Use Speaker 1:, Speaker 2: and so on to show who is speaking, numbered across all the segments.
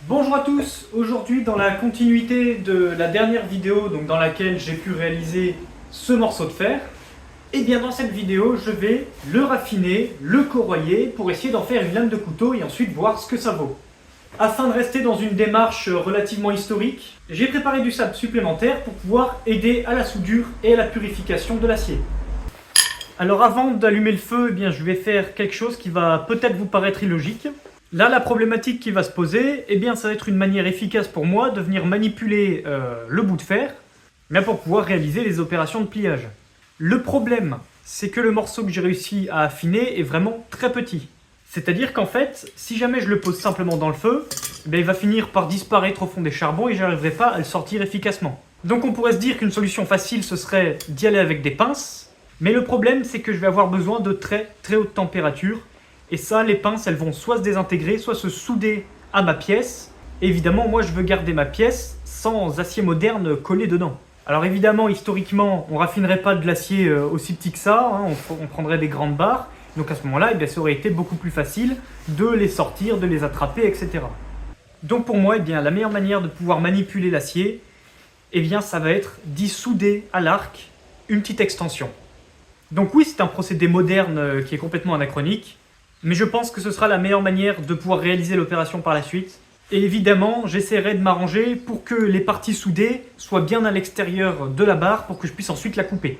Speaker 1: Bonjour à tous, aujourd'hui dans la continuité de la dernière vidéo dans laquelle j'ai pu réaliser ce morceau de fer, et bien dans cette vidéo je vais le raffiner, le corroyer pour essayer d'en faire une lame de couteau et ensuite voir ce que ça vaut. Afin de rester dans une démarche relativement historique, j'ai préparé du sable supplémentaire pour pouvoir aider à la soudure et à la purification de l'acier. Alors avant d'allumer le feu, je vais faire quelque chose qui va peut-être vous paraître illogique. Là, la problématique qui va se poser, ça va être une manière efficace pour moi de venir manipuler le bout de fer, mais pour pouvoir réaliser les opérations de pliage. Le problème, c'est que le morceau que j'ai réussi à affiner est vraiment très petit. C'est-à-dire qu'en fait, si jamais je le pose simplement dans le feu, il va finir par disparaître au fond des charbons et j'arriverai pas à le sortir efficacement. Donc on pourrait se dire qu'une solution facile, ce serait d'y aller avec des pinces, mais le problème, c'est que je vais avoir besoin de très haute température. Et ça, les pinces, elles vont soit se désintégrer, soit se souder à ma pièce. Et évidemment, moi, je veux garder ma pièce sans acier moderne collé dedans. Alors évidemment, historiquement, on raffinerait pas de l'acier aussi petit que ça, hein, on prendrait des grandes barres. Donc à ce moment-là, ça aurait été beaucoup plus facile de les sortir, de les attraper, etc. Donc pour moi, la meilleure manière de pouvoir manipuler l'acier, ça va être d'y souder à l'arc une petite extension. Donc oui, c'est un procédé moderne qui est complètement anachronique, mais je pense que ce sera la meilleure manière de pouvoir réaliser l'opération par la suite. Et évidemment, j'essaierai de m'arranger pour que les parties soudées soient bien à l'extérieur de la barre pour que je puisse ensuite la couper.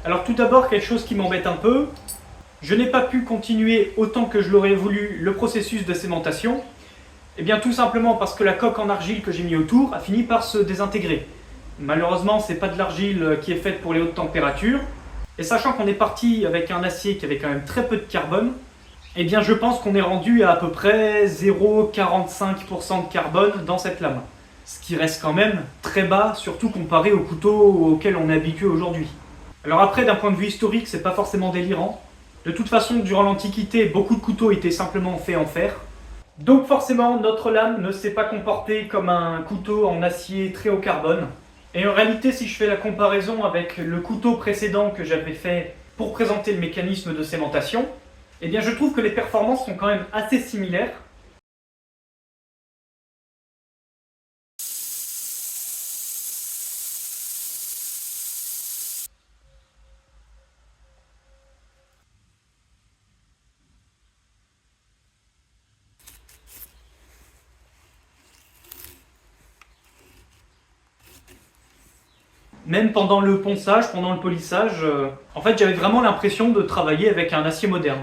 Speaker 1: Alors tout d'abord, quelque chose qui m'embête un peu, je n'ai pas pu continuer autant que je l'aurais voulu le processus de cémentation. Et bien tout simplement parce que la coque en argile que j'ai mis autour a fini par se désintégrer. Malheureusement, c'est pas de l'argile qui est faite pour les hautes températures. Et sachant qu'on est parti avec un acier qui avait quand même très peu de carbone, eh bien je pense qu'on est rendu à peu près 0,45% de carbone dans cette lame. Ce qui reste quand même très bas, surtout comparé aux couteaux auxquels on est habitué aujourd'hui. Alors après, d'un point de vue historique, c'est pas forcément délirant. De toute façon, durant l'Antiquité, beaucoup de couteaux étaient simplement faits en fer. Donc forcément, notre lame ne s'est pas comportée comme un couteau en acier très haut carbone. Et en réalité, si je fais la comparaison avec le couteau précédent que j'avais fait pour présenter le mécanisme de cémentation, eh bien je trouve que les performances sont quand même assez similaires. Même pendant le ponçage, pendant le polissage, en fait j'avais vraiment l'impression de travailler avec un acier moderne.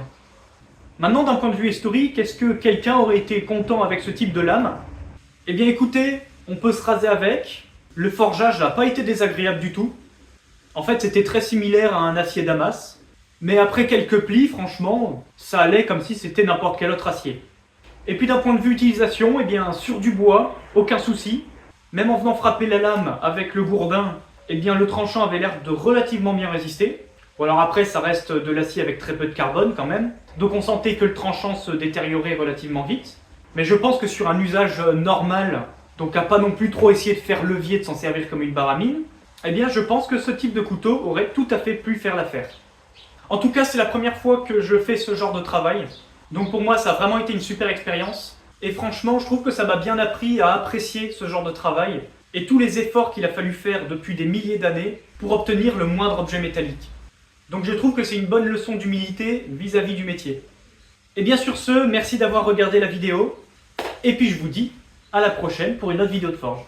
Speaker 1: Maintenant, d'un point de vue historique, est-ce que quelqu'un aurait été content avec ce type de lame? Eh bien écoutez, on peut se raser avec. Le forgeage n'a pas été désagréable du tout. En fait, c'était très similaire à un acier Damas. Mais après quelques plis, franchement, ça allait comme si c'était n'importe quel autre acier. Et puis d'un point de vue utilisation, eh bien sur du bois, aucun souci. Même en venant frapper la lame avec le gourdin, eh bien le tranchant avait l'air de relativement bien résister. Bon alors après, ça reste de l'acier avec très peu de carbone quand même. Donc on sentait que le tranchant se détériorait relativement vite. Mais je pense que sur un usage normal, donc à pas non plus trop essayer de faire levier, de s'en servir comme une baramine, eh bien je pense que ce type de couteau aurait tout à fait pu faire l'affaire. En tout cas, c'est la première fois que je fais ce genre de travail. Donc pour moi, ça a vraiment été une super expérience. Et franchement, je trouve que ça m'a bien appris à apprécier ce genre de travail et tous les efforts qu'il a fallu faire depuis des milliers d'années pour obtenir le moindre objet métallique. Donc je trouve que c'est une bonne leçon d'humilité vis-à-vis du métier. Et bien sur ce, merci d'avoir regardé la vidéo. Et puis je vous dis à la prochaine pour une autre vidéo de forge.